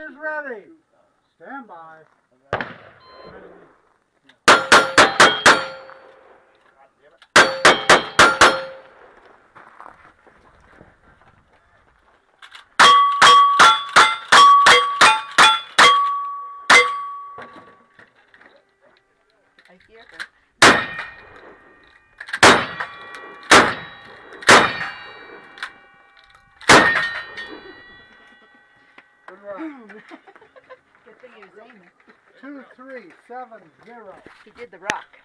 Shooters ready. Stand by. I hear her. Good run. Good thing he was aiming. 2370. He did the rock.